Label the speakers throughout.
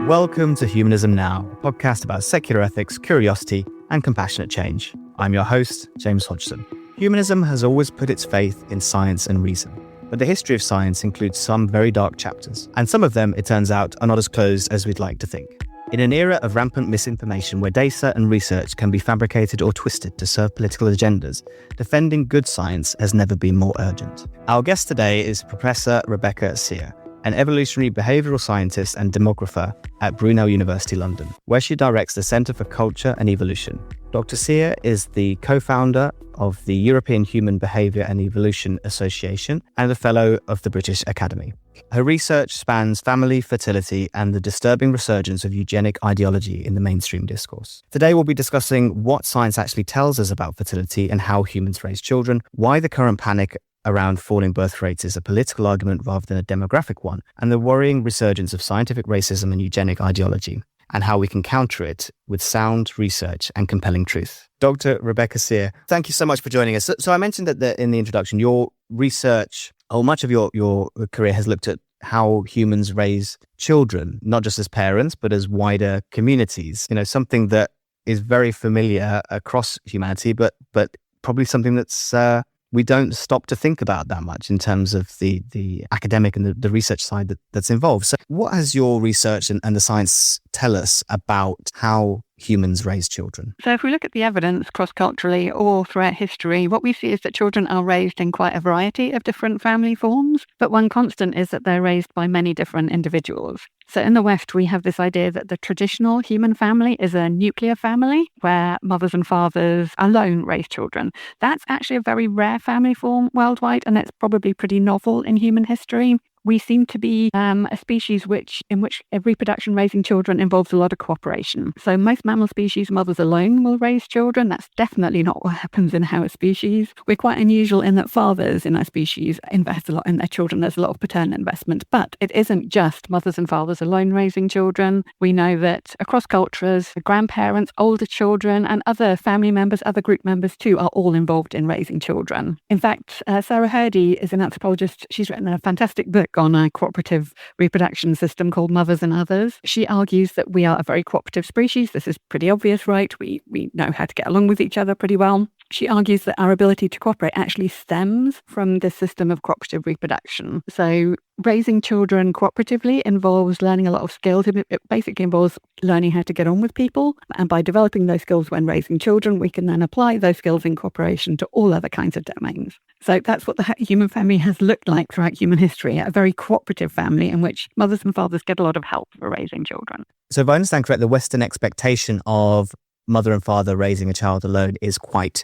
Speaker 1: Welcome to Humanism Now, a podcast about secular ethics, curiosity, and compassionate change. I'm your host, James Hodgson. Humanism has always put its faith in science and reason, but the history of science includes some very dark chapters, and some of them, it turns out, are not as closed as we'd like to think. In an era of rampant misinformation where data and research can be fabricated or twisted to serve political agendas, defending good science has never been more urgent. Our guest today is Professor Rebecca Sear, an evolutionary behavioural scientist and demographer at Brunel University London, where she directs the Centre for Culture and Evolution. Dr. Sear is the co-founder of the European Human Behaviour and Evolution Association and a Fellow of the British Academy. Her research spans family, fertility, and the disturbing resurgence of eugenic ideology in the mainstream discourse. Today we'll be discussing what science actually tells us about fertility and how humans raise children, why the current panic around falling birth rates is a political argument rather than a demographic one, and the worrying resurgence of scientific racism and eugenic ideology, and how we can counter it with sound research and compelling truth. Dr. Rebecca Sear, thank you so much for joining us. So I mentioned that in the introduction, your research, or much of your career has looked at how humans raise children, not just as parents, but as wider communities. You know, something that is very familiar across humanity, but probably something that's we don't stop to think about that much in terms of the academic and the research side that's involved. So what has your research and the science tell us about how humans raise children?
Speaker 2: So if we look at the evidence cross-culturally or throughout history, what we see is that children are raised in quite a variety of different family forms, but one constant is that they're raised by many different individuals. So in the West, we have this idea that the traditional human family is a nuclear family where mothers and fathers alone raise children. That's actually a very rare family form worldwide, and it's probably pretty novel in human history. We seem to be a species in which reproduction, raising children, involves a lot of cooperation. So most mammal species, mothers alone will raise children. That's definitely not what happens in our species. We're quite unusual in that fathers in our species invest a lot in their children. There's a lot of paternal investment. But it isn't just mothers and fathers alone raising children. We know that across cultures, grandparents, older children, and other family members, other group members too, are all involved in raising children. In fact, Sarah Hrdy is an anthropologist. She's written a fantastic book on a cooperative reproduction system called Mothers and Others. She argues that we are a very cooperative species. This is pretty obvious, right? We know how to get along with each other pretty well. She argues that our ability to cooperate actually stems from this system of cooperative reproduction. So raising children cooperatively involves learning a lot of skills. It basically involves learning how to get on with people. And by developing those skills when raising children, we can then apply those skills in cooperation to all other kinds of domains. So that's what the human family has looked like throughout human history, a very cooperative family in which mothers and fathers get a lot of help for raising children.
Speaker 1: So if I understand correct, the Western expectation of mother and father raising a child alone is quite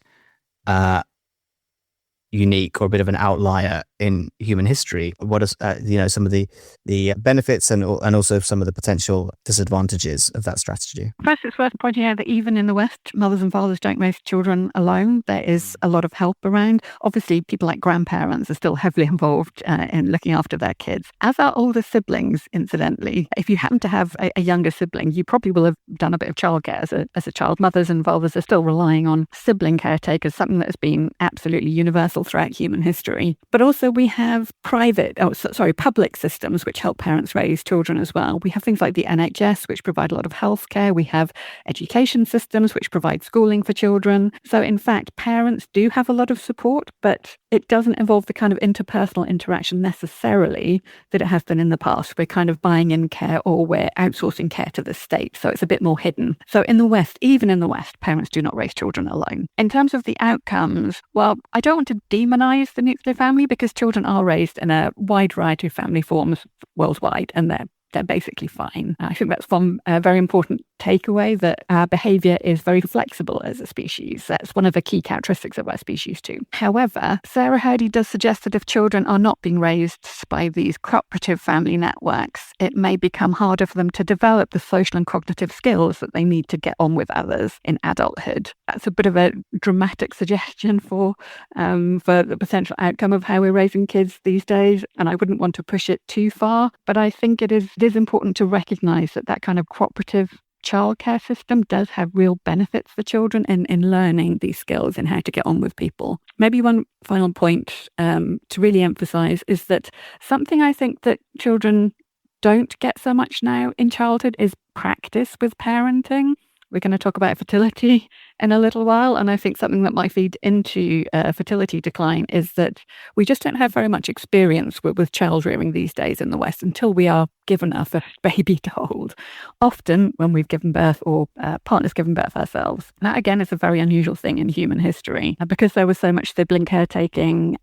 Speaker 1: unique or a bit of an outlier in human history. What are some of the benefits and also some of the potential disadvantages of that strategy?
Speaker 2: First, it's worth pointing out that even in the West, mothers and fathers don't raise children alone. There is a lot of help around. Obviously, people like grandparents are still heavily involved in looking after their kids, as are older siblings, incidentally. If you happen to have a younger sibling, you probably will have done a bit of childcare as a child. Mothers and fathers are still relying on sibling caretakers, something that has been absolutely universal throughout human history. But also we have public systems which help parents raise children as well. We have things like the NHS, which provide a lot of healthcare. We have education systems which provide schooling for children. So in fact, parents do have a lot of support, but it doesn't involve the kind of interpersonal interaction necessarily that it has done in the past. We're kind of buying in care or we're outsourcing care to the state. So it's a bit more hidden. So in the West, even in the West, parents do not raise children alone. In terms of the outcomes, well, I don't want to demonize the nuclear family because children are raised in a wide variety of family forms worldwide and they're basically fine. I think that's one very important takeaway, that our behaviour is very flexible as a species. That's one of the key characteristics of our species too. However, Sarah Hrdy does suggest that if children are not being raised by these cooperative family networks, it may become harder for them to develop the social and cognitive skills that they need to get on with others in adulthood. That's a bit of a dramatic suggestion for the potential outcome of how we're raising kids these days, and I wouldn't want to push it too far, but I think it is important to recognise that kind of cooperative childcare system does have real benefits for children in learning these skills and how to get on with people. Maybe one final point to really emphasize is that something I think that children don't get so much now in childhood is practice with parenting. We're going to talk about fertility in a little while. And I think something that might feed into fertility decline is that we just don't have very much experience with child rearing these days in the West until we are given our first baby to hold. Often when we've given birth or partners given birth ourselves. That again is a very unusual thing in human history. Because there was so much sibling caretaking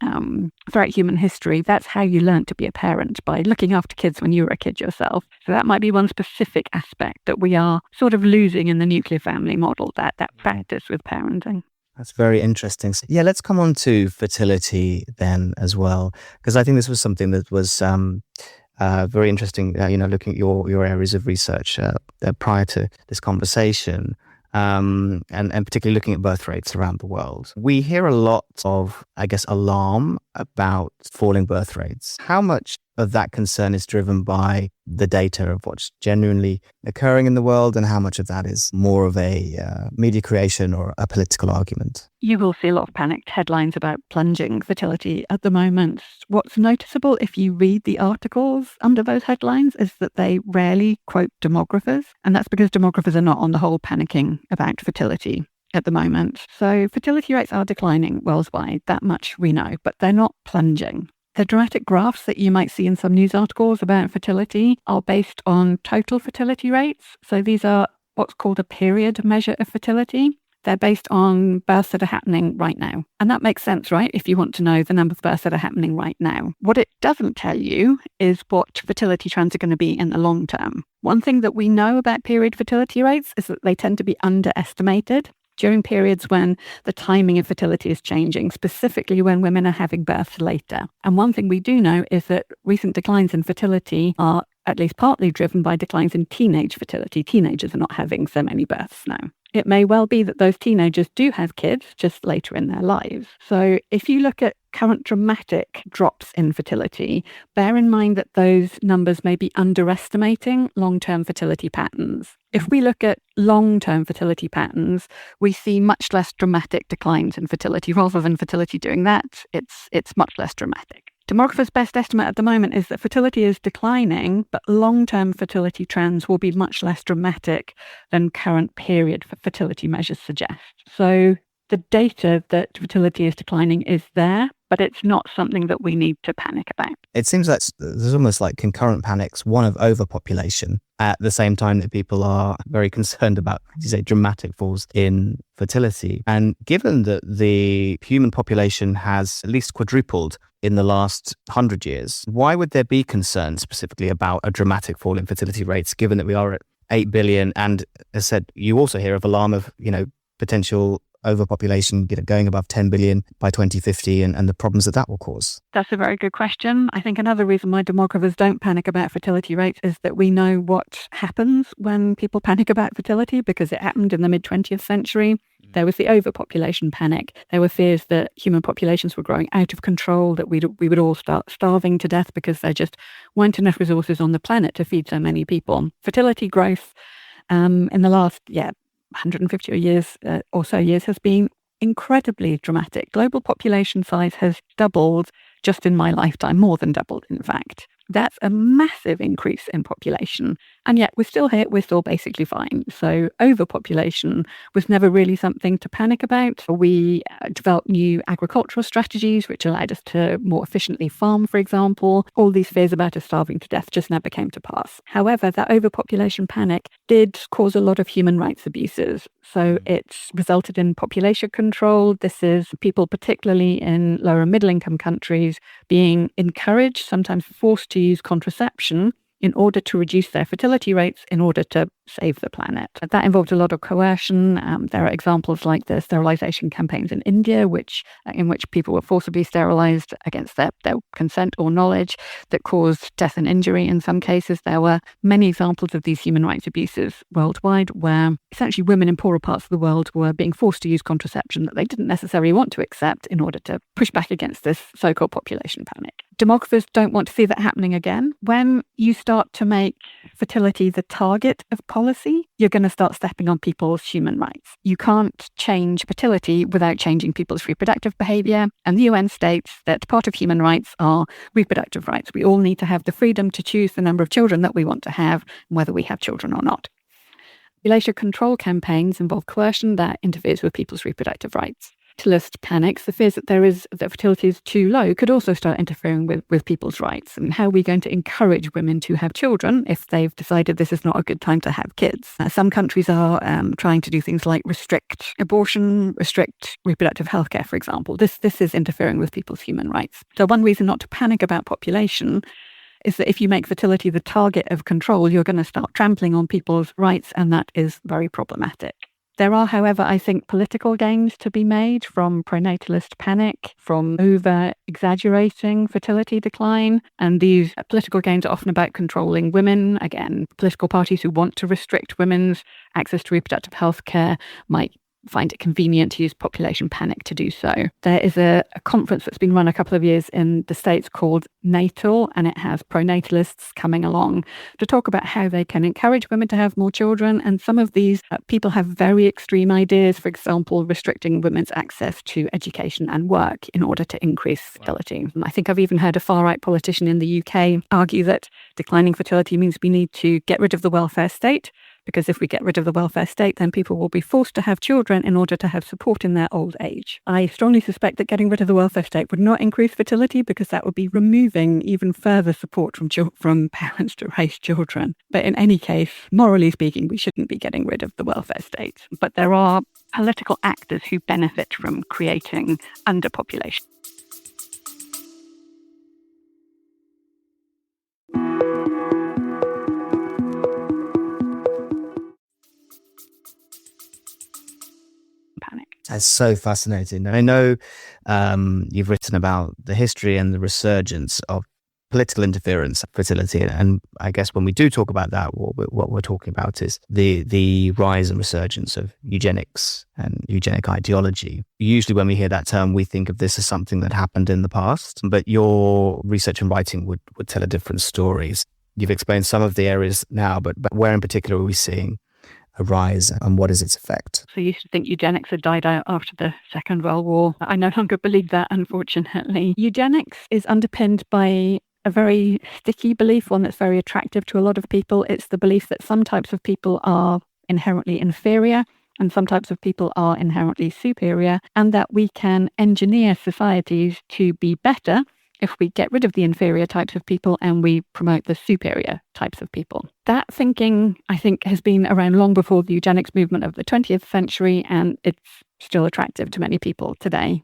Speaker 2: throughout human history, that's how you learned to be a parent, by looking after kids when you were a kid yourself. So that might be one specific aspect that we are sort of losing in the nuclear family model, that practice with parenting.
Speaker 1: That's very interesting. So, yeah, let's come on to fertility then as well, because I think this was something that was very interesting, looking at your areas of research prior to this conversation, and particularly looking at birth rates around the world. We hear a lot of, I guess, alarm about falling birth rates. How much of that concern is driven by the data of what's genuinely occurring in the world, and how much of that is more of a media creation or a political argument?
Speaker 2: You will see a lot of panicked headlines about plunging fertility at the moment. What's noticeable if you read the articles under those headlines is that they rarely quote demographers, and that's because demographers are not on the whole panicking about fertility at the moment. So fertility rates are declining worldwide, that much we know, but they're not plunging. The dramatic graphs that you might see in some news articles about fertility are based on total fertility rates. So these are what's called a period measure of fertility. They're based on births that are happening right now. And that makes sense, right? If you want to know the number of births that are happening right now. What it doesn't tell you is what fertility trends are going to be in the long term. One thing that we know about period fertility rates is that they tend to be underestimated during periods when the timing of fertility is changing, specifically when women are having births later. And one thing we do know is that recent declines in fertility are at least partly driven by declines in teenage fertility. Teenagers are not having so many births now. It may well be that those teenagers do have kids just later in their lives. So if you look at current dramatic drops in fertility, bear in mind that those numbers may be underestimating long-term fertility patterns. If we look at long-term fertility patterns, we see much less dramatic declines in fertility. Rather than fertility doing that, it's much less dramatic. Demographers' best estimate at the moment is that fertility is declining, but long-term fertility trends will be much less dramatic than current period fertility measures suggest. So the data that fertility is declining is there, but it's not something that we need to panic about.
Speaker 1: It seems like there's almost like concurrent panics, one of overpopulation, at the same time that people are very concerned about, as you say, dramatic falls in fertility. And given that the human population has at least quadrupled in the last 100 years, why would there be concern specifically about a dramatic fall in fertility rates, given that we are at 8 billion? And as I said, you also hear of alarm of, potential overpopulation going above 10 billion by 2050 and the problems that will cause?
Speaker 2: That's a very good question. I think another reason why demographers don't panic about fertility rates is that we know what happens when people panic about fertility, because it happened in the mid-20th century. There was the overpopulation panic. There were fears that human populations were growing out of control, that we would all start starving to death because there just weren't enough resources on the planet to feed so many people. Fertility growth in the last 150 years or so has been incredibly dramatic. Global population size has doubled just in my lifetime, more than doubled, in fact. That's a massive increase in population. And yet we're still here, we're still basically fine. So overpopulation was never really something to panic about. We developed new agricultural strategies, which allowed us to more efficiently farm, for example. All these fears about us starving to death just never came to pass. However, that overpopulation panic did cause a lot of human rights abuses. So it's resulted in population control. This is people, particularly in lower and middle income countries, being encouraged, sometimes forced to use contraception in order to reduce their fertility rates in order to save the planet. That involved a lot of coercion. There are examples like the sterilization campaigns in India, in which people were forcibly sterilized against their consent or knowledge, that caused death and injury in some cases. There were many examples of these human rights abuses worldwide, where essentially women in poorer parts of the world were being forced to use contraception that they didn't necessarily want to accept in order to push back against this so-called population panic. Demographers don't want to see that happening again. When you start to make fertility the target of policy, you're going to start stepping on people's human rights. You can't change fertility without changing people's reproductive behaviour. And the UN states that part of human rights are reproductive rights. We all need to have the freedom to choose the number of children that we want to have and whether we have children or not. Population control campaigns involve coercion that interferes with people's reproductive rights. Fertilist panics, the fears that fertility is too low, could also start interfering with people's rights. And how are we going to encourage women to have children if they've decided this is not a good time to have kids? Some countries are trying to do things like restrict abortion, restrict reproductive health care, for example. This is interfering with people's human rights. So one reason not to panic about population is that if you make fertility the target of control, you're going to start trampling on people's rights, and that is very problematic. There are, however, I think, political gains to be made from pronatalist panic, from over-exaggerating fertility decline. And these political gains are often about controlling women. Again, political parties who want to restrict women's access to reproductive health care might find it convenient to use population panic to do so. There is a conference that's been run a couple of years in the States called Natal, and it has pronatalists coming along to talk about how they can encourage women to have more children. And some of these people have very extreme ideas, for example, restricting women's access to education and work in order to increase fertility. I think I've even heard a far-right politician in the UK argue that declining fertility means we need to get rid of the welfare state, because if we get rid of the welfare state, then people will be forced to have children in order to have support in their old age. I strongly suspect that getting rid of the welfare state would not increase fertility, because that would be removing even further support from parents to raise children. But in any case, morally speaking, we shouldn't be getting rid of the welfare state. But there are political actors who benefit from creating underpopulation.
Speaker 1: That's so fascinating. I know you've written about the history and the resurgence of political interference, fertility, and I guess when we do talk about that, what we're talking about is the rise and resurgence of eugenics and eugenic ideology. Usually when we hear that term, we think of this as something that happened in the past, but your research and writing would tell a different story. You've explained some of the areas now, but where in particular are we seeing a rise, and what is its effect?
Speaker 2: So you used to think eugenics had died out after the Second World War. I no longer believe that, unfortunately. Eugenics is underpinned by a very sticky belief, one that's very attractive to a lot of people. It's the belief that some types of people are inherently inferior and some types of people are inherently superior, and that we can engineer societies to be better if we get rid of the inferior types of people and we promote the superior types of people. That thinking, I think, has been around long before the eugenics movement of the 20th century, and it's still attractive to many people today.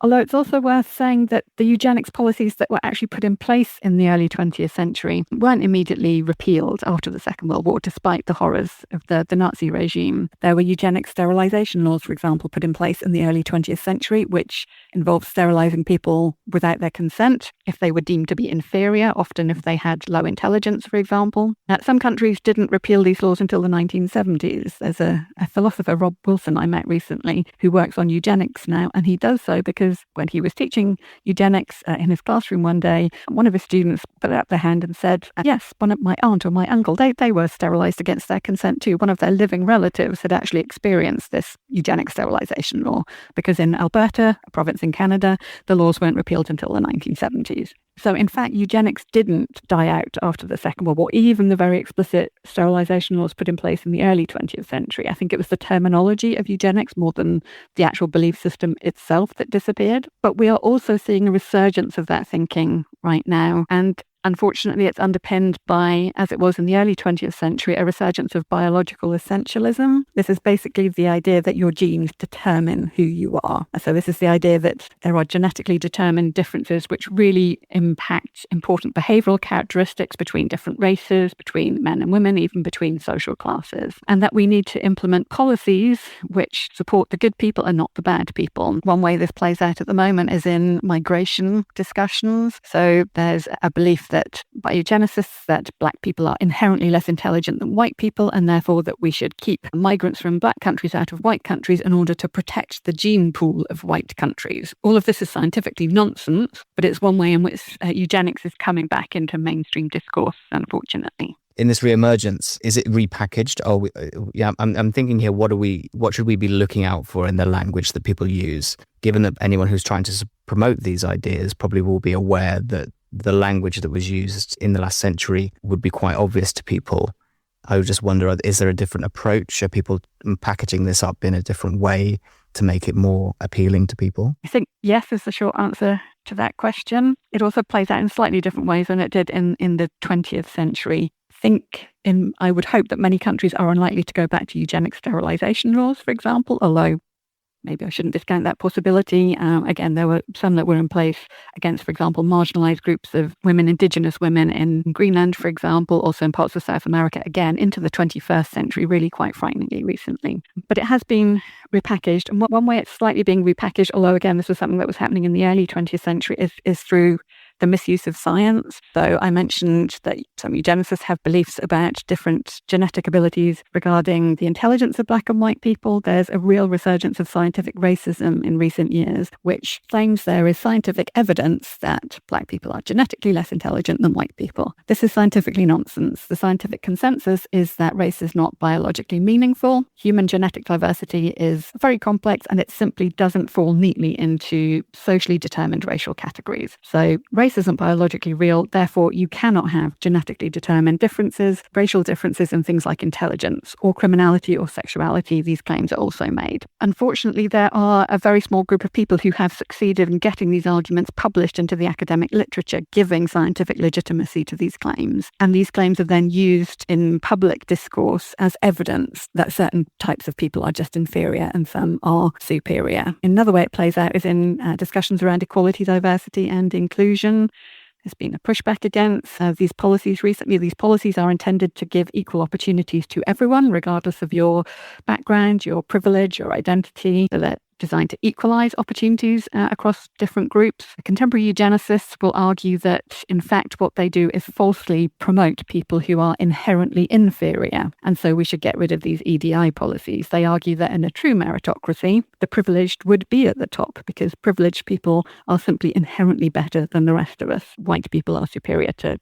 Speaker 2: Although it's also worth saying that the eugenics policies that were actually put in place in the early 20th century weren't immediately repealed after the Second World War, despite the horrors of the Nazi regime. There were eugenic sterilization laws, for example, put in place in the early 20th century, which involved sterilizing people without their consent if they were deemed to be inferior, often if they had low intelligence, for example. Some countries didn't repeal these laws until the 1970s. There's a philosopher, Rob Wilson, I met recently, who works on eugenics now, and he does so because when he was teaching eugenics in his classroom one day, one of his students put up their hand and said, yes, one of my aunt or my uncle, they were sterilized against their consent too. One of their living relatives had actually experienced this eugenic sterilization law, because in Alberta, a province in Canada, the laws weren't repealed until the 1970s. So in fact, eugenics didn't die out after the Second World War, even the very explicit sterilization laws put in place in the early 20th century. I think it was the terminology of eugenics more than the actual belief system itself that disappeared. But we are also seeing a resurgence of that thinking right now. And unfortunately, it's underpinned by, as it was in the early 20th century, a resurgence of biological essentialism. This is basically the idea that your genes determine who you are. So this is the idea that there are genetically determined differences which really impact important behavioural characteristics between different races, between men and women, even between social classes. And that we need to implement policies which support the good people and not the bad people. One way this plays out at the moment is in migration discussions. So there's a belief that by eugenicists that black people are inherently less intelligent than white people, and therefore that we should keep migrants from black countries out of white countries in order to protect the gene pool of white countries. All of this is scientifically nonsense, but it's one way in which eugenics is coming back into mainstream discourse, unfortunately.
Speaker 1: In this re-emergence, is it repackaged? I'm thinking here, what should we be looking out for in the language that people use? Given that anyone who's trying to promote these ideas probably will be aware that the language that was used in the last century would be quite obvious to people. I would just wonder, is there a different approach? Are people packaging this up in a different way to make it more appealing to people?
Speaker 2: I think yes is the short answer to that question. It also plays out in slightly different ways than it did in the 20th century. I would hope that many countries are unlikely to go back to eugenic sterilization laws, for example, although maybe I shouldn't discount that possibility. Again, there were some that were in place against, for example, marginalized groups of women, indigenous women in Greenland, for example, also in parts of South America, again, into the 21st century, really quite frighteningly recently. But it has been repackaged. And one way it's slightly being repackaged, although again, this was something that was happening in the early 20th century, is through the misuse of science. So I mentioned that some eugenicists have beliefs about different genetic abilities regarding the intelligence of black and white people. There's a real resurgence of scientific racism in recent years, which claims there is scientific evidence that black people are genetically less intelligent than white people. This is scientifically nonsense. The scientific consensus is that race is not biologically meaningful. Human genetic diversity is very complex, and it simply doesn't fall neatly into socially determined racial categories. So race isn't biologically real, therefore you cannot have genetically determined differences, racial differences in things like intelligence or criminality or sexuality. These claims are also made. Unfortunately, there are a very small group of people who have succeeded in getting these arguments published into the academic literature, giving scientific legitimacy to these claims. And these claims are then used in public discourse as evidence that certain types of people are just inferior and some are superior. Another way it plays out is in discussions around equality, diversity and inclusion. There's been a pushback against these policies recently. These policies are intended to give equal opportunities to everyone, regardless of your background, your privilege, your identity. So they're designed to equalize opportunities across different groups. Contemporary eugenicists will argue that, in fact, what they do is falsely promote people who are inherently inferior. And so we should get rid of these EDI policies. They argue that in a true meritocracy, the privileged would be at the top because privileged people are simply inherently better than the rest of us. White people are superior to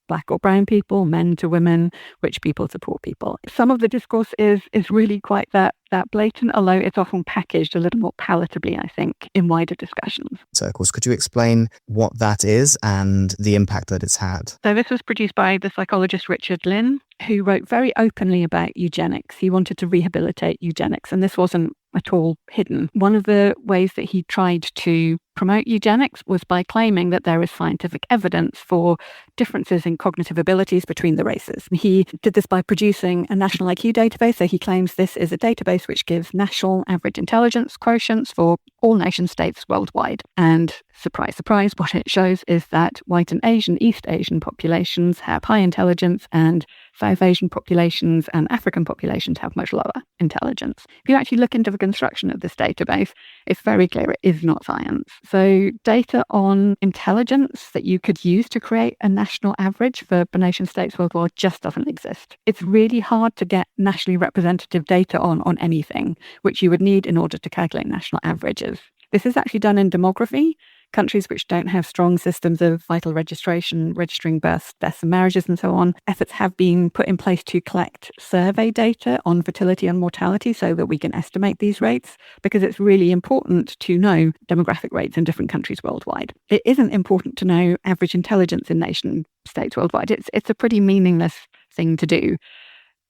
Speaker 2: black or brown people, men to women, rich people to poor people. Some of the discourse is really quite that blatant, although it's often packaged a little more palatably, I think, in wider discussions.
Speaker 1: Circles. Could you explain what that is and the impact that it's had?
Speaker 2: So this was produced by the psychologist Richard Lynn, who wrote very openly about eugenics. He wanted to rehabilitate eugenics, and this wasn't at all hidden. One of the ways that he tried to promote eugenics was by claiming that there is scientific evidence for differences in cognitive abilities between the races. He did this by producing a national IQ database. So he claims this is a database which gives national average intelligence quotients for all nation states worldwide. And surprise, surprise, what it shows is that white and Asian, East Asian populations have high intelligence, and South Asian populations and African populations have much lower intelligence. If you actually look into the construction of this database, it's very clear it is not science. So data on intelligence that you could use to create a national average for nation states worldwide just doesn't exist. It's really hard to get nationally representative data on anything, which you would need in order to calculate national averages. This is actually done in demography. Countries which don't have strong systems of vital registration, registering births, deaths and marriages and so on, efforts have been put in place to collect survey data on fertility and mortality so that we can estimate these rates, because it's really important to know demographic rates in different countries worldwide. It isn't important to know average intelligence in nation states worldwide. It's a pretty meaningless thing to do.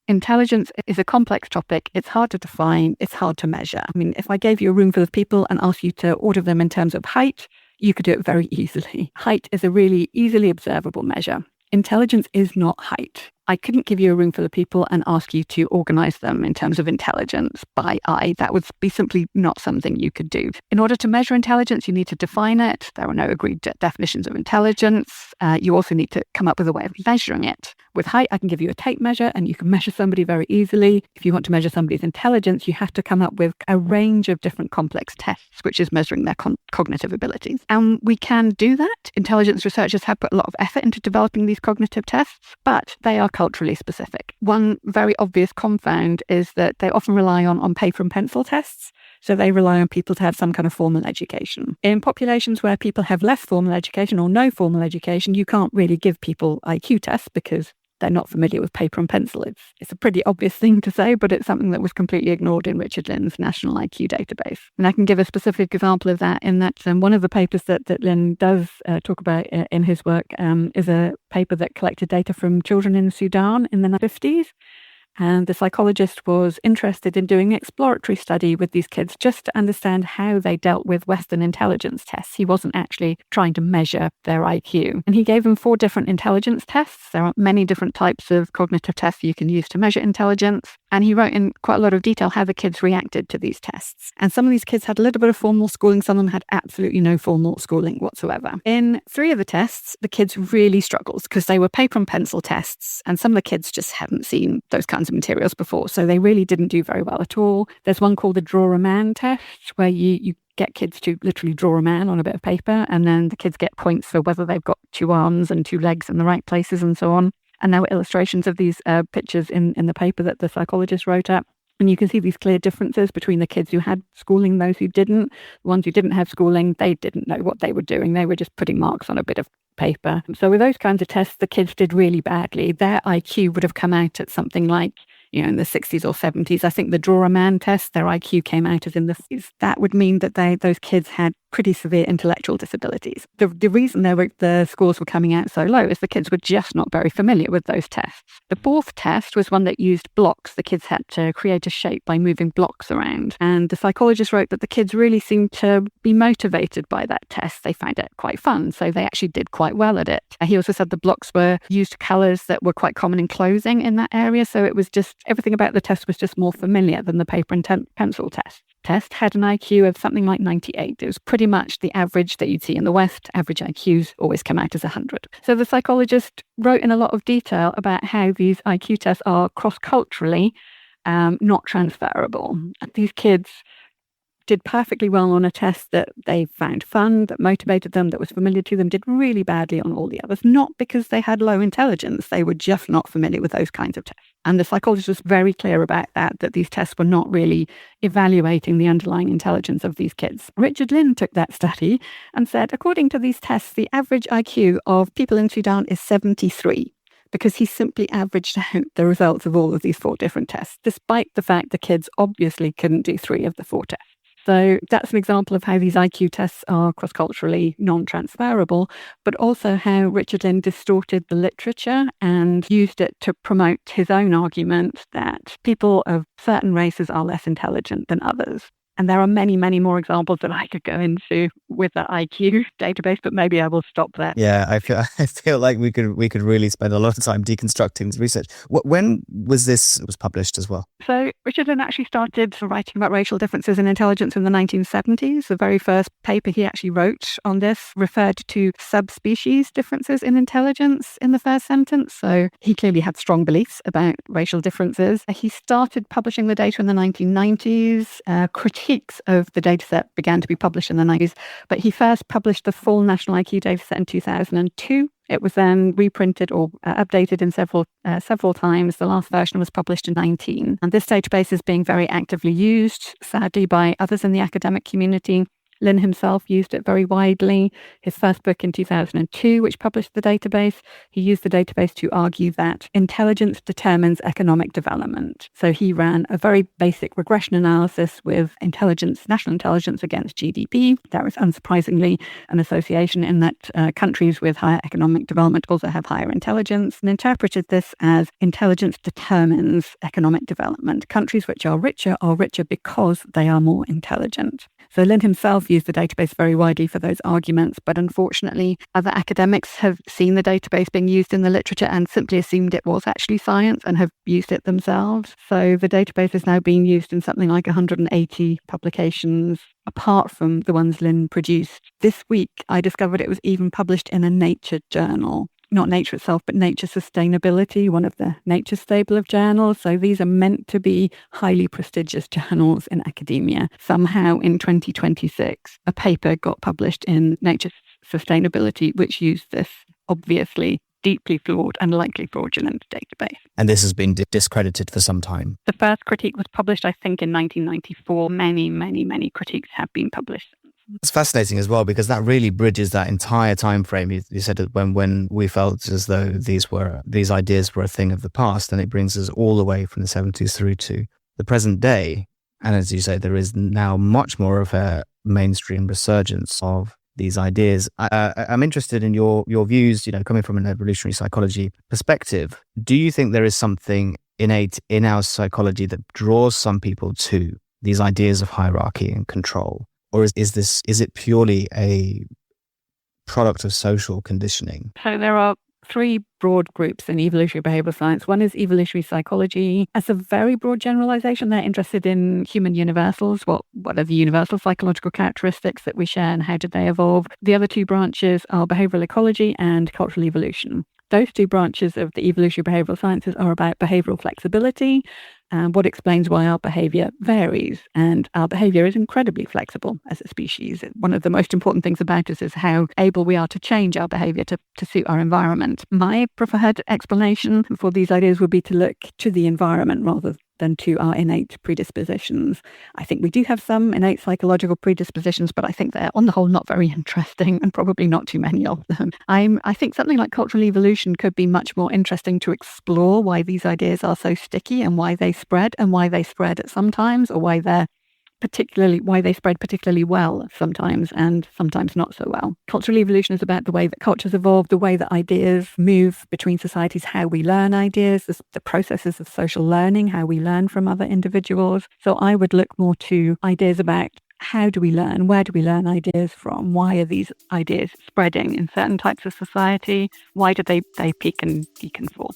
Speaker 2: Intelligence is a complex topic. It's hard to define. It's hard to measure. I mean, if I gave you a room full of people and asked you to order them in terms of height, you could do it very easily. Height is a really easily observable measure. Intelligence is not height. I couldn't give you a room full of people and ask you to organise them in terms of intelligence by eye. That would be simply not something you could do. In order to measure intelligence, you need to define it. There are no agreed definitions of intelligence. You also need to come up with a way of measuring it. With height, I can give you a tape measure and you can measure somebody very easily. If you want to measure somebody's intelligence, you have to come up with a range of different complex tests, which is measuring their cognitive abilities. And we can do that. Intelligence researchers have put a lot of effort into developing these cognitive tests, but they are culturally specific. One very obvious confound is that they often rely on paper and pencil tests. So they rely on people to have some kind of formal education. In populations where people have less formal education or no formal education, you can't really give people IQ tests because they're not familiar with paper and pencil. It's a pretty obvious thing to say, but it's something that was completely ignored in Richard Lynn's National IQ database. And I can give a specific example of that in that one of the papers that Lynn does talk about in his work is a paper that collected data from children in Sudan in the 50s. And the psychologist was interested in doing an exploratory study with these kids just to understand how they dealt with Western intelligence tests. He wasn't actually trying to measure their IQ. And he gave them 4 different intelligence tests. There are many different types of cognitive tests you can use to measure intelligence. And he wrote in quite a lot of detail how the kids reacted to these tests. And some of these kids had a little bit of formal schooling. Some of them had absolutely no formal schooling whatsoever. In 3 of the tests, the kids really struggled because they were paper and pencil tests. And some of the kids just hadn't seen those kinds of materials before. So they really didn't do very well at all. There's one called the Draw a Man test where you get kids to literally draw a man on a bit of paper. And then the kids get points for whether they've got 2 arms and 2 legs in the right places and so on. And there were illustrations of these pictures in the paper that the psychologist wrote up. And you can see these clear differences between the kids who had schooling and those who didn't. The ones who didn't have schooling, they didn't know what they were doing. They were just putting marks on a bit of paper. So with those kinds of tests, the kids did really badly. Their IQ would have come out at something like, in the 60s or 70s. I think the Draw a Man test, their IQ came out as in the 50s. That would mean that those kids had pretty severe intellectual disabilities. The reason the scores were coming out so low is the kids were just not very familiar with those tests. The 4th test was one that used blocks. The kids had to create a shape by moving blocks around. And the psychologist wrote that the kids really seemed to be motivated by that test. They found it quite fun, so they actually did quite well at it. He also said the blocks were used colours that were quite common in clothing in that area, so it was just everything about the test was just more familiar than the paper and pencil test. Test had an IQ of something like 98. It was pretty much the average that you'd see in the West. Average IQs always come out as 100. So the psychologist wrote in a lot of detail about how these IQ tests are cross-culturally not transferable. And these kids did perfectly well on a test that they found fun, that motivated them, that was familiar to them, did really badly on all the others, not because they had low intelligence. They were just not familiar with those kinds of tests. And the psychologist was very clear about that these tests were not really evaluating the underlying intelligence of these kids. Richard Lynn took that study and said, according to these tests, the average IQ of people in Sudan is 73. Because he simply averaged out the results of all of these 4 different tests, despite the fact the kids obviously couldn't do 3 of the 4 tests. So that's an example of how these IQ tests are cross-culturally non-transferable, but also how Richard Lynn distorted the literature and used it to promote his own argument that people of certain races are less intelligent than others. And there are many, many more examples that I could go into with the IQ database, but maybe I will stop there.
Speaker 1: Yeah, I feel like we could really spend a lot of time deconstructing this research. When was published as well?
Speaker 2: So Richard Lynn actually started writing about racial differences in intelligence in the 1970s. The very first paper he actually wrote on this referred to subspecies differences in intelligence in the first sentence. So he clearly had strong beliefs about racial differences. He started publishing the data in the 1990s. Critiques of the dataset began to be published in the 90s, but he first published the full national IQ dataset in 2002. It was then reprinted or updated in several times. The last version was published in 2019. And this database is being very actively used, sadly, by others in the academic community. Lynn himself used it very widely. His first book in 2002, which published the database, he used the database to argue that intelligence determines economic development. So he ran a very basic regression analysis with national intelligence against GDP. There is unsurprisingly an association in that countries with higher economic development also have higher intelligence, and interpreted this as intelligence determines economic development. Countries which are richer because they are more intelligent. So Lynn himself used the database very widely for those arguments, but unfortunately, other academics have seen the database being used in the literature and simply assumed it was actually science and have used it themselves. So the database is now being used in something like 180 publications, apart from the ones Lynn produced. This week, I discovered it was even published in a Nature journal. Not Nature itself, but Nature Sustainability, one of the Nature stable of journals. So these are meant to be highly prestigious journals in academia. Somehow in 2026, a paper got published in Nature Sustainability, which used this obviously deeply flawed and likely fraudulent database.
Speaker 1: And this has been discredited for some time.
Speaker 2: The first critique was published, I think, in 1994. Many critiques have been published.
Speaker 1: It's fascinating as well, because that really bridges that entire time frame. You said that when we felt as though these ideas were a thing of the past, and it brings us all the way from the 70s through to the present day. And as you say, there is now much more of a mainstream resurgence of these ideas. I'm interested in your views, coming from an evolutionary psychology perspective. Do you think there is something innate in our psychology that draws some people to these ideas of hierarchy and control? Or is it purely a product of social conditioning?
Speaker 2: So there are three broad groups in evolutionary behavioral science. One is evolutionary psychology. As a very broad generalization, they're interested in human universals. What are the universal psychological characteristics that we share and how did they evolve? The other two branches are behavioral ecology and cultural evolution. Those two branches of the evolutionary behavioral sciences are about behavioral flexibility and what explains why our behavior varies. And our behavior is incredibly flexible as a species. One of the most important things about us is how able we are to change our behavior to suit our environment. My preferred explanation for these ideas would be to look to the environment rather than to our innate predispositions. I think we do have some innate psychological predispositions, but I think they're on the whole not very interesting and probably not too many of them. I think something like cultural evolution could be much more interesting to explore why these ideas are so sticky and why they spread at some times, or why they spread particularly well sometimes and sometimes not so well. Cultural evolution is about the way that cultures evolve, the way that ideas move between societies, how we learn ideas, the processes of social learning, how we learn from other individuals. So I would look more to ideas about how do we learn, where do we learn ideas from, why are these ideas spreading in certain types of society, why do they peak and fall.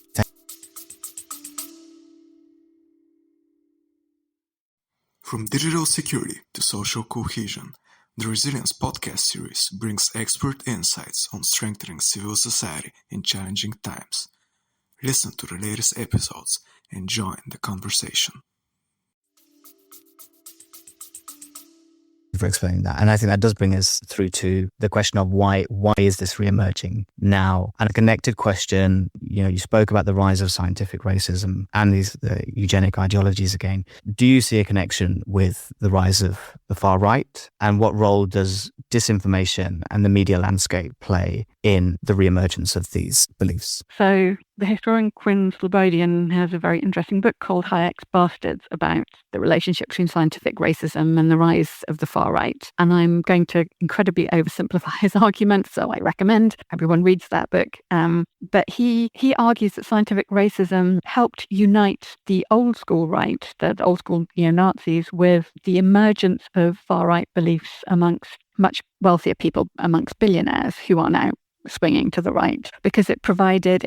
Speaker 3: From digital security to social cohesion, the Resilience podcast series brings expert insights on strengthening civil society in challenging times. Listen to the latest episodes and join the conversation.
Speaker 1: For explaining that. And I think that does bring us through to the question of why is this re-emerging now? And a connected question, you spoke about the rise of scientific racism and the eugenic ideologies again. Do you see a connection with the rise of the far right? And what role does disinformation and the media landscape play in the re-emergence of these beliefs?
Speaker 2: So the historian Quinn Slobodian has a very interesting book called Hayek's Bastards about the relationship between scientific racism and the rise of the far right. And I'm going to incredibly oversimplify his argument, so I recommend everyone reads that book. But he argues that scientific racism helped unite the old school right, the old school neo-Nazis, with the emergence of far right beliefs amongst much wealthier people, amongst billionaires who are now swinging to the right, because it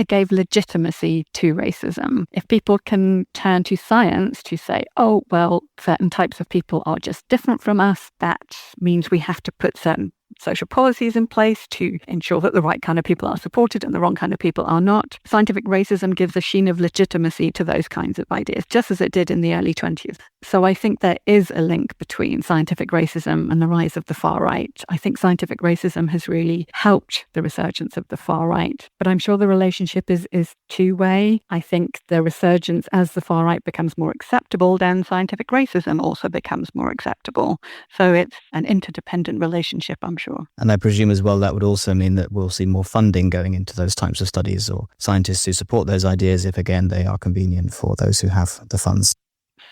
Speaker 2: gave legitimacy to racism. If people can turn to science to say, oh, well, certain types of people are just different from us, that means we have to put certain social policies in place to ensure that the right kind of people are supported and the wrong kind of people are not. Scientific racism gives a sheen of legitimacy to those kinds of ideas, just as it did in the early 20s. So I think there is a link between scientific racism and the rise of the far right. I think scientific racism has really helped the resurgence of the far right. But I'm sure the relationship is two-way. I think the resurgence, as the far right becomes more acceptable, then scientific racism also becomes more acceptable. So it's an interdependent relationship, I'm sure.
Speaker 1: And I presume as well that would also mean that we'll see more funding going into those types of studies, or scientists who support those ideas if, again, they are convenient for those who have the funds.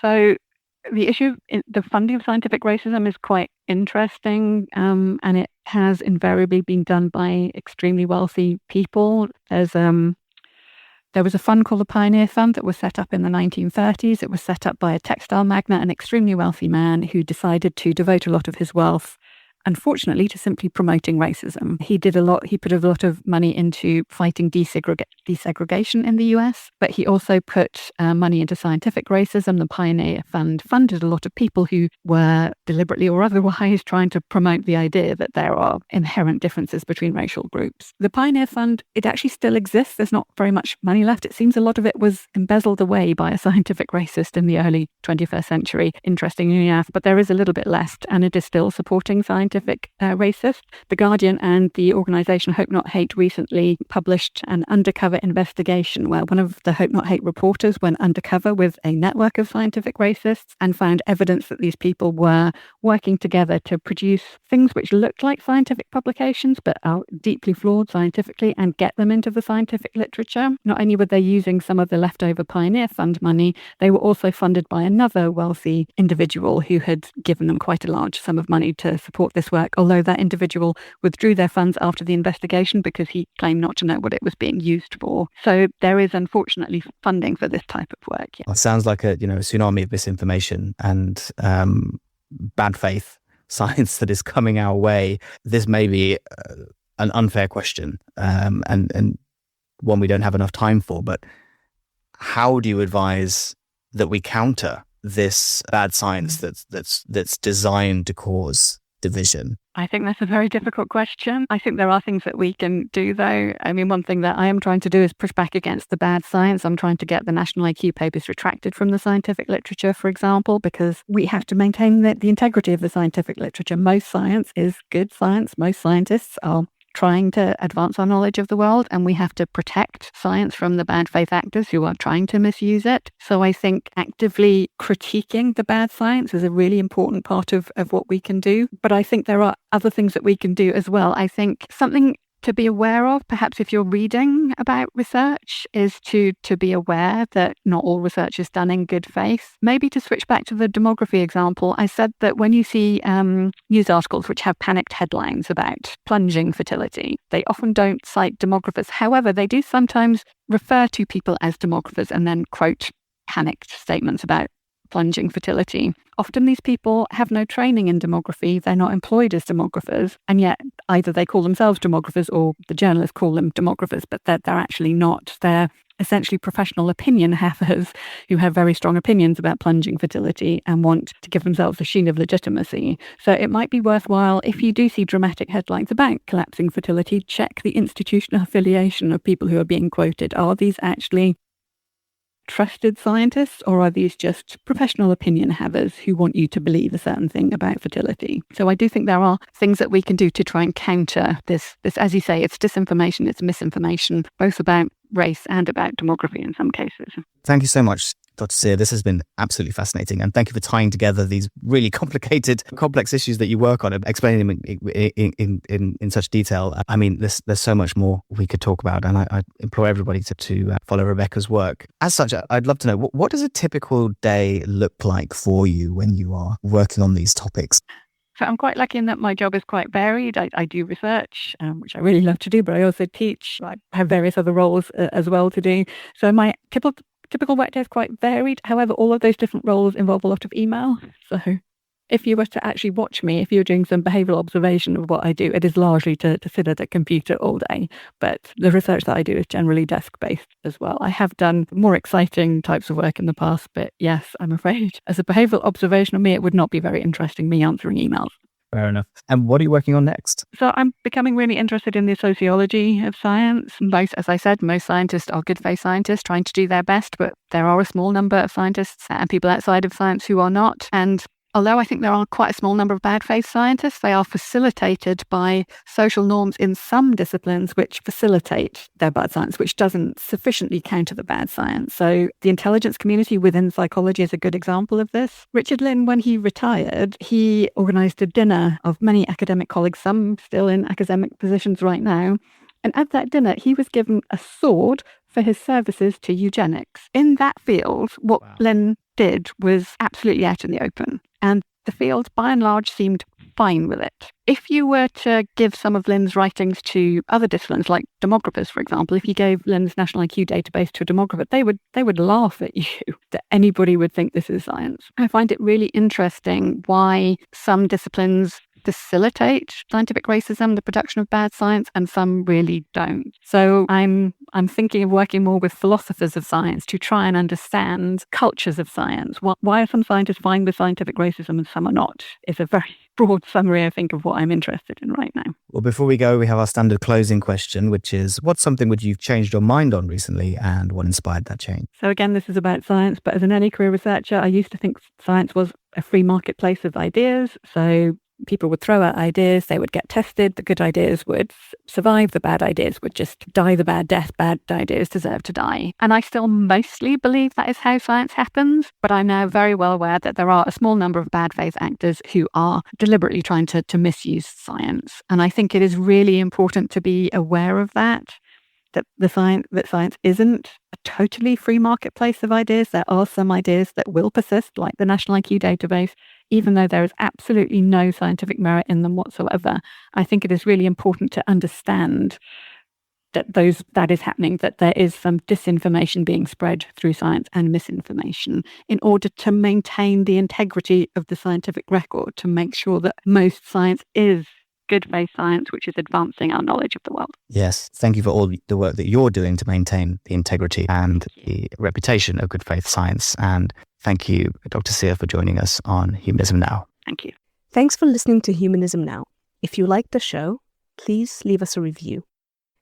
Speaker 2: So the issue of the funding of scientific racism is quite interesting, and it has invariably been done by extremely wealthy people. There's There was a fund called the Pioneer Fund that was set up in the 1930s. It was set up by a textile magnate, an extremely wealthy man who decided to devote a lot of his wealth, unfortunately, to simply promoting racism. He put a lot of money into fighting desegregation in the US, but he also put money into scientific racism. The Pioneer Fund funded a lot of people who were deliberately or otherwise trying to promote the idea that there are inherent differences between racial groups. The Pioneer Fund, it actually still exists. There's not very much money left. It seems a lot of it was embezzled away by a scientific racist in the early 21st century, interestingly enough, but there is a little bit left, and it is still supporting scientific racists. The Guardian and the organisation Hope Not Hate recently published an undercover investigation where one of the Hope Not Hate reporters went undercover with a network of scientific racists and found evidence that these people were working together to produce things which looked like scientific publications but are deeply flawed scientifically and get them into the scientific literature. Not only were they using some of the leftover Pioneer Fund money, they were also funded by another wealthy individual who had given them quite a large sum of money to support this work, although that individual withdrew their funds after the investigation because he claimed not to know what it was being used for. So there is unfortunately funding for this type of work. Yeah.
Speaker 1: Well, it sounds like a tsunami of misinformation and bad faith science that is coming our way. This may be an unfair question and one we don't have enough time for, but how do you advise that we counter this bad science that's designed to cause division?
Speaker 2: I think that's a very difficult question. I think there are things that we can do, though. I mean, one thing that I am trying to do is push back against the bad science. I'm trying to get the national IQ papers retracted from the scientific literature, for example, because we have to maintain the integrity of the scientific literature. Most science is good science. Most scientists are trying to advance our knowledge of the world, and we have to protect science from the bad faith actors who are trying to misuse it. So I think actively critiquing the bad science is a really important part of what we can do. But I think there are other things that we can do as well. I think something to be aware of, perhaps if you're reading about research, is to be aware that not all research is done in good faith. Maybe to switch back to the demography example, I said that when you see news articles which have panicked headlines about plunging fertility, they often don't cite demographers. However, they do sometimes refer to people as demographers and then quote panicked statements about plunging fertility. Often these people have no training in demography. They're not employed as demographers, and yet either they call themselves demographers or the journalists call them demographers, but they're actually not. They're essentially professional opinion havers who have very strong opinions about plunging fertility and want to give themselves a sheen of legitimacy. So it might be worthwhile, if you do see dramatic headlines about collapsing fertility, check the institutional affiliation of people who are being quoted. Are these actually trusted scientists, or are these just professional opinion havers who want you to believe a certain thing about fertility? So I do think there are things that we can do to try and counter this, as you say, it's disinformation, it's misinformation, both about race and about demography in some cases.
Speaker 1: Thank you so much, Dr. Sear. This has been absolutely fascinating, and thank you for tying together these really complicated, complex issues that you work on and explaining them in such detail. I mean, there's so much more we could talk about, and I implore everybody to follow Rebecca's work. As such, I'd love to know, what does a typical day look like for you when you are working on these topics?
Speaker 2: So I'm quite lucky in that my job is quite varied. I do research, which I really love to do, but I also teach. I have various other roles as well to do. So my typical workday is quite varied. However, all of those different roles involve a lot of email. So if you were to actually watch me, if you're doing some behavioural observation of what I do, it is largely to sit at a computer all day. But the research that I do is generally desk-based as well. I have done more exciting types of work in the past, but yes, I'm afraid as a behavioural observation of me, it would not be very interesting, me answering emails.
Speaker 1: Fair enough. And what are you working on next?
Speaker 2: So I'm becoming really interested in the sociology of science. As I said, most scientists are good faith scientists trying to do their best, but there are a small number of scientists and people outside of science who are not. And although I think there are quite a small number of bad faith scientists, they are facilitated by social norms in some disciplines which facilitate their bad science, which doesn't sufficiently counter the bad science. So the intelligence community within psychology is a good example of this. Richard Lynn, when he retired, he organised a dinner of many academic colleagues, some still in academic positions right now. And at that dinner, he was given a sword for his services to eugenics. In that field, what Lynn did was absolutely out in the open. And the field, by and large, seemed fine with it. If you were to give some of Lynn's writings to other disciplines, like demographers, for example, if you gave Lynn's national IQ database to a demographer, they would laugh at you that anybody would think this is science. I find it really interesting why some disciplines facilitate scientific racism, the production of bad science, and some really don't. So I'm thinking of working more with philosophers of science to try and understand cultures of science. Why are some scientists fine with scientific racism and some are not? It's a very broad summary, I think, of what I'm interested in right now.
Speaker 1: Well, before we go, we have our standard closing question, which is, what's something which you've changed your mind on recently and what inspired that change?
Speaker 2: So again, this is about science, but as an early career researcher, I used to think science was a free marketplace of ideas. So people would throw out ideas, they would get tested, the good ideas would survive, the bad ideas would just die the bad death, bad ideas deserve to die. And I still mostly believe that is how science happens, but I'm now very well aware that there are a small number of bad faith actors who are deliberately trying to misuse science. And I think it is really important to be aware of that science isn't a totally free marketplace of ideas. There are some ideas that will persist, like the National IQ database, even though there is absolutely no scientific merit in them whatsoever. I think it is really important to understand that is happening, that there is some disinformation being spread through science and misinformation in order to maintain the integrity of the scientific record, to make sure that most science is good faith science, which is advancing our knowledge of the world.
Speaker 1: Yes, thank you for all the work that you're doing to maintain the integrity and the reputation of good faith science. And thank you, Dr. Sear, for joining us on Humanism Now.
Speaker 2: Thank you.
Speaker 4: Thanks for listening to Humanism Now. If you like the show, please leave us a review.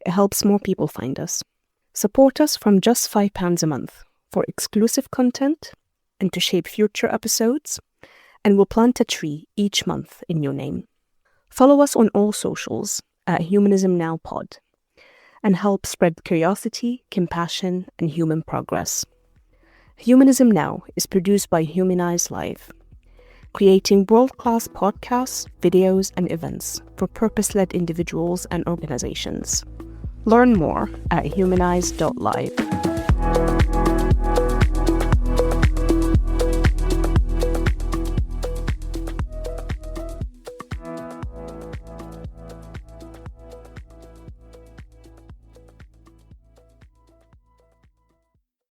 Speaker 4: It helps more people find us. Support us from just £5 a month for exclusive content and to shape future episodes, and we'll plant a tree each month in your name. Follow us on all socials at Humanism Now Pod and help spread curiosity, compassion, and human progress. Humanism Now is produced by Humanize Live, creating world-class podcasts, videos, and events for purpose-led individuals and organizations. Learn more at humanize.live.